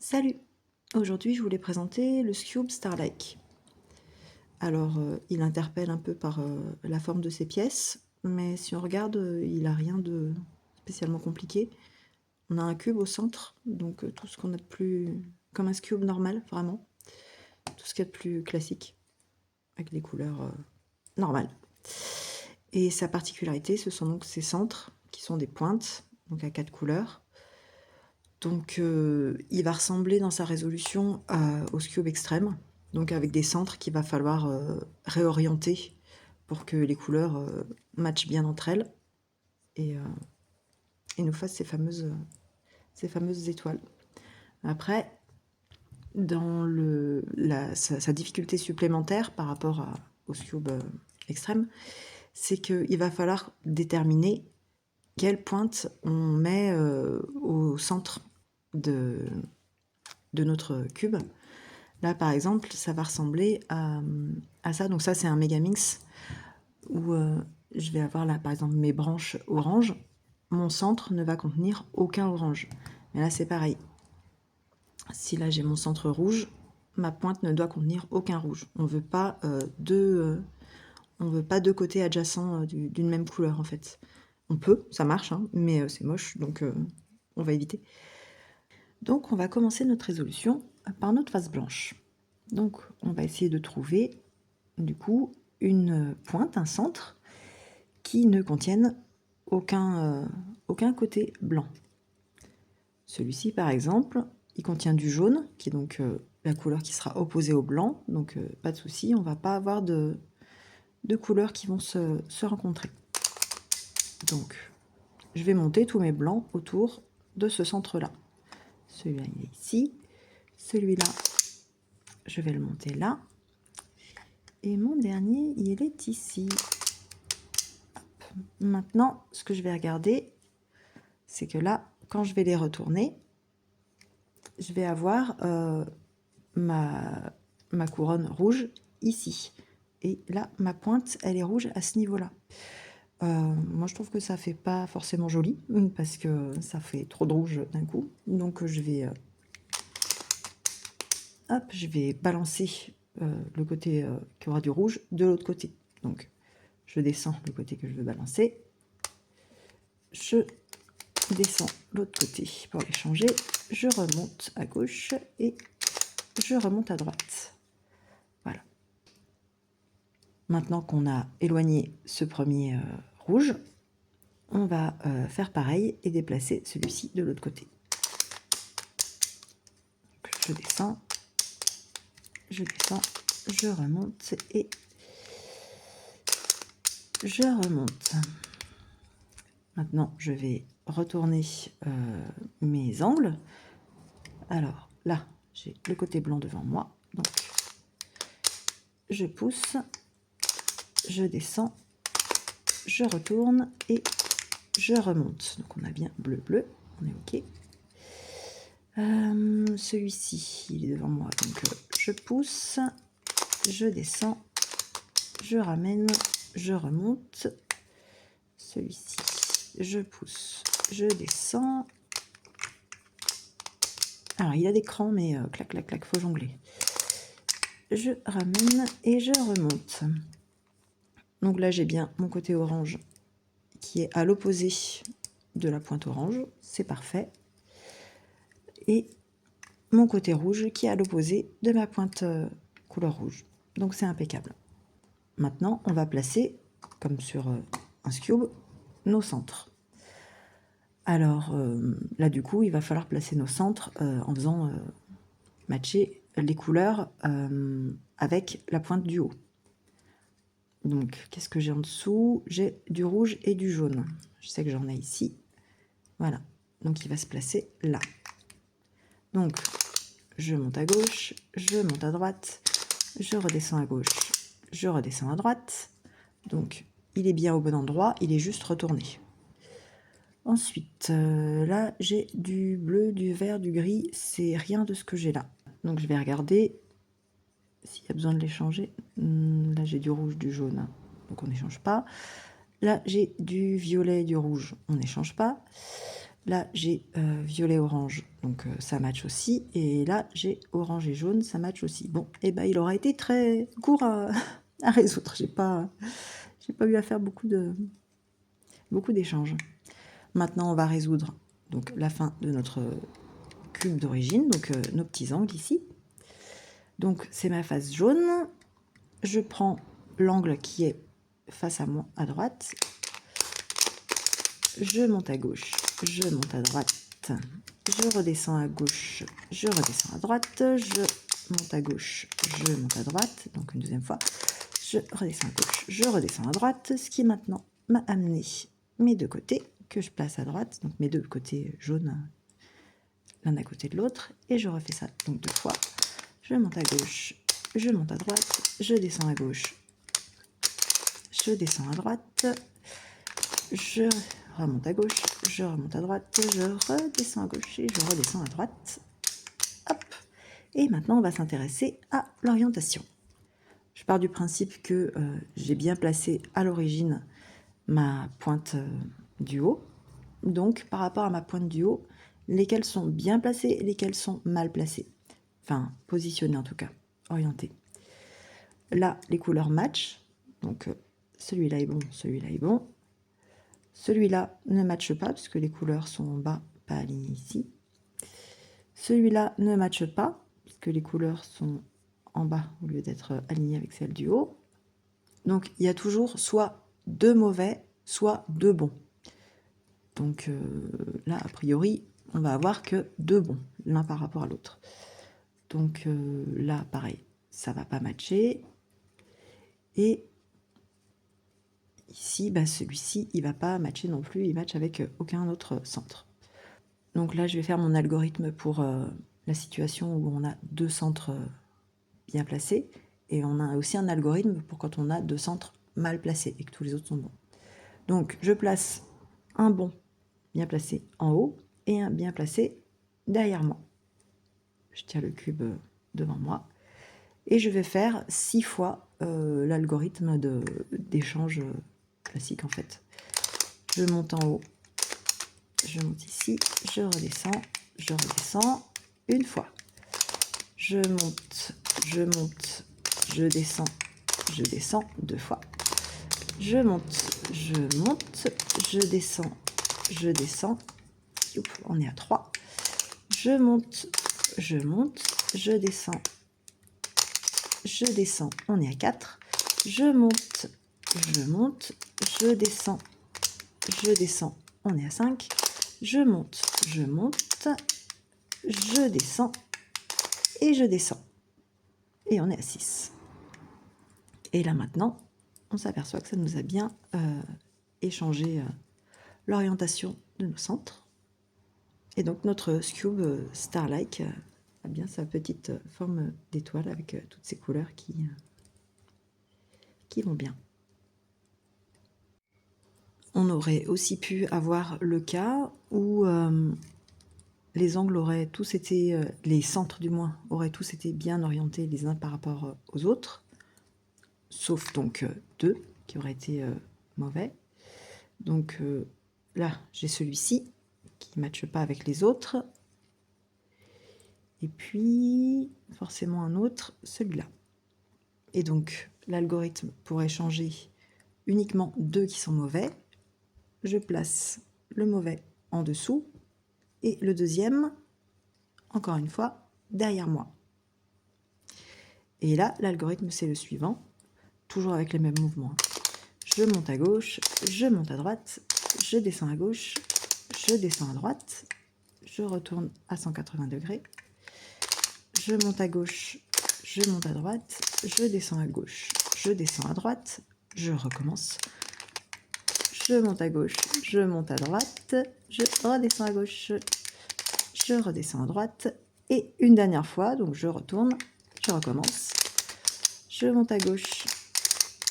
Salut! Aujourd'hui, je voulais présenter le Scube Starlike. Alors, il interpelle un peu par la forme de ses pièces, mais si on regarde, il n'a rien de spécialement compliqué. On a un cube au centre, donc tout ce qu'on a de plus... comme un Scube normal, vraiment. Tout ce qu'il y a de plus classique, avec des couleurs normales. Et sa particularité, ce sont donc ses centres, qui sont des pointes, donc à 4 couleurs. Donc il va ressembler dans sa résolution au Scube Extreme, donc avec des centres qu'il va falloir réorienter pour que les couleurs matchent bien entre elles et nous fassent ces fameuses étoiles. Après, dans sa difficulté supplémentaire par rapport au Scube Extreme, c'est qu'il va falloir déterminer quelle pointe on met au centre de notre cube. Là, par exemple, ça va ressembler à ça. Donc ça, c'est un Megamix où je vais avoir là, par exemple, mes branches orange. Mon centre ne va contenir aucun orange. Mais là, c'est pareil. Si là, j'ai mon centre rouge, ma pointe ne doit contenir aucun rouge. On veut pas deux côtés adjacents d'une même couleur, en fait. On peut, ça marche, hein, mais c'est moche, donc on va éviter. Donc, on va commencer notre résolution par notre face blanche. Donc, on va essayer de trouver, du coup, une pointe, un centre, qui ne contienne aucun côté blanc. Celui-ci, par exemple, il contient du jaune, qui est donc la couleur qui sera opposée au blanc. Donc, pas de souci, on ne va pas avoir de couleurs qui vont se rencontrer. Donc, je vais monter tous mes blancs autour de ce centre-là. Celui-là, il est ici. Celui-là, je vais le monter là. Et mon dernier, il est ici. Hop. Maintenant, ce que je vais regarder, c'est que là, quand je vais les retourner, je vais avoir ma couronne rouge ici. Et là, ma pointe, elle est rouge à ce niveau-là. Moi, je trouve que ça fait pas forcément joli, parce que ça fait trop de rouge d'un coup. Donc, je vais balancer le côté qui aura du rouge de l'autre côté. Donc, je descends le côté que je veux balancer. Je descends l'autre côté pour les changer. Je remonte à gauche et je remonte à droite. Voilà. Maintenant qu'on a éloigné ce premier rouge, on va faire pareil et déplacer celui-ci de l'autre côté. Je descends, je remonte et je remonte. Maintenant, je vais retourner mes angles. Alors là, j'ai le côté blanc devant moi. Donc, je pousse, je descends, je retourne et je remonte. Donc, on a bien bleu, bleu. On est OK. Celui-ci, il est devant moi. Donc, je pousse, je descends, je ramène, je remonte. Celui-ci, je pousse, je descends. Alors, il a des crans, mais clac, clac, clac, faut jongler. Je ramène et je remonte. Donc là, j'ai bien mon côté orange qui est à l'opposé de la pointe orange. C'est parfait. Et mon côté rouge qui est à l'opposé de ma pointe couleur rouge. Donc, c'est impeccable. Maintenant, on va placer, comme sur un Scube, nos centres. Alors là, du coup, il va falloir placer nos centres en faisant matcher les couleurs avec la pointe du haut. Donc, qu'est-ce que j'ai en dessous? J'ai du rouge et du jaune. Je sais que j'en ai ici. Voilà. Donc, il va se placer là. Donc, je monte à gauche, je monte à droite, je redescends à gauche, je redescends à droite. Donc, il est bien au bon endroit, il est juste retourné. Ensuite, là, j'ai du bleu, du vert, du gris. C'est rien de ce que j'ai là. Donc, je vais regarder s'il y a besoin de les changer. Là, j'ai du rouge, du jaune. Donc, on n'échange pas. Là, j'ai du violet, du rouge. On n'échange pas. Là, j'ai violet-orange, donc ça match aussi. Et là, j'ai orange et jaune, ça match aussi. Bon, et ben il aura été très court à, à résoudre. J'ai pas eu à faire beaucoup d'échanges. Maintenant, on va résoudre donc la fin de notre cube d'origine, donc nos petits angles ici. Donc, c'est ma face jaune. Je prends l'angle qui est face à moi à droite. Je monte à gauche, je monte à droite, je redescends à gauche, je redescends à droite, je monte à gauche, je monte à droite, donc une deuxième fois, je redescends à gauche, je redescends à droite, ce qui maintenant m'a amené mes deux côtés que je place à droite, donc mes deux côtés jaunes l'un à côté de l'autre, et je refais ça donc deux fois. Je monte à gauche, je monte à droite, je descends à gauche, je descends à droite, je remonte à gauche, je remonte à droite, je redescends à gauche et je redescends à droite. Hop. Et maintenant, on va s'intéresser à l'orientation. Je pars du principe que j'ai bien placé à l'origine ma pointe du haut. Donc, par rapport à ma pointe du haut, lesquelles sont bien placées et lesquelles sont mal placées. Enfin, positionnées en tout cas, orientées. Là, les couleurs matchent. Donc, celui-là est bon, celui-là est bon. Celui-là ne matche pas puisque les couleurs sont en bas, pas alignées ici. Celui-là ne matche pas puisque les couleurs sont en bas au lieu d'être alignées avec celles du haut. Donc il y a toujours soit deux mauvais, soit deux bons. Donc là, a priori, on va avoir que deux bons, l'un par rapport à l'autre. Donc là, pareil, ça va pas matcher. Et ici, bah, celui-ci, il va pas matcher non plus, il match avec aucun autre centre. Donc là, je vais faire mon algorithme pour la situation où on a deux centres bien placés. Et on a aussi un algorithme pour quand on a deux centres mal placés et que tous les autres sont bons. Donc je place un bon bien placé en haut et un bien placé derrière moi. Je tiens le cube devant moi. Et je vais faire 6 fois l'algorithme d'échange classique en fait. Je monte en haut, je monte ici, je redescends une fois. Je monte, je descends deux fois. Je monte, je descends. Youp, on est à 3. Je monte, je descends, on est à 4. Je monte, je descends, on est à 5. Je monte, je descends et je descends. Et on est à 6. Et là maintenant, on s'aperçoit que ça nous a bien échangé l'orientation de nos centres. Et donc notre Scube Starlike a bien sa petite forme d'étoile avec toutes ces couleurs qui vont bien. On aurait aussi pu avoir le cas où les angles auraient tous été, les centres du moins, auraient tous été bien orientés les uns par rapport aux autres, sauf donc deux qui auraient été mauvais. Donc là, j'ai celui-ci qui ne matche pas avec les autres. Et puis, forcément un autre, celui-là. Et donc, l'algorithme pourrait changer uniquement deux qui sont mauvais. Je place le mauvais en dessous et le deuxième, encore une fois, derrière moi. Et là, l'algorithme, c'est le suivant, toujours avec les mêmes mouvements. Je monte à gauche, je monte à droite, je descends à gauche, je descends à droite, je retourne à 180 degrés, je monte à gauche, je monte à droite, je descends à gauche, je descends à droite, je recommence, je monte à gauche, je monte à droite, je redescends à gauche, je redescends à droite, et une dernière fois, donc je retourne, je recommence, je monte à gauche,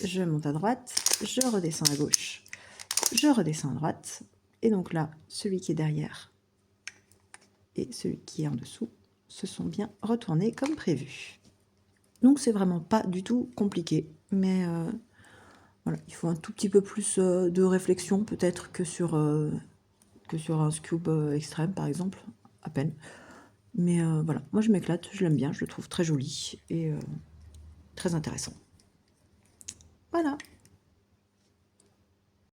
je monte à droite, je redescends à gauche, je redescends à droite, et donc là, celui qui est derrière et celui qui est en dessous se sont bien retournés comme prévu. Donc c'est vraiment pas du tout compliqué, mais voilà, il faut un tout petit peu plus de réflexion peut-être que sur que sur un Scube extrême par exemple, à peine. Mais voilà, moi je m'éclate, je l'aime bien, je le trouve très joli et très intéressant. Voilà.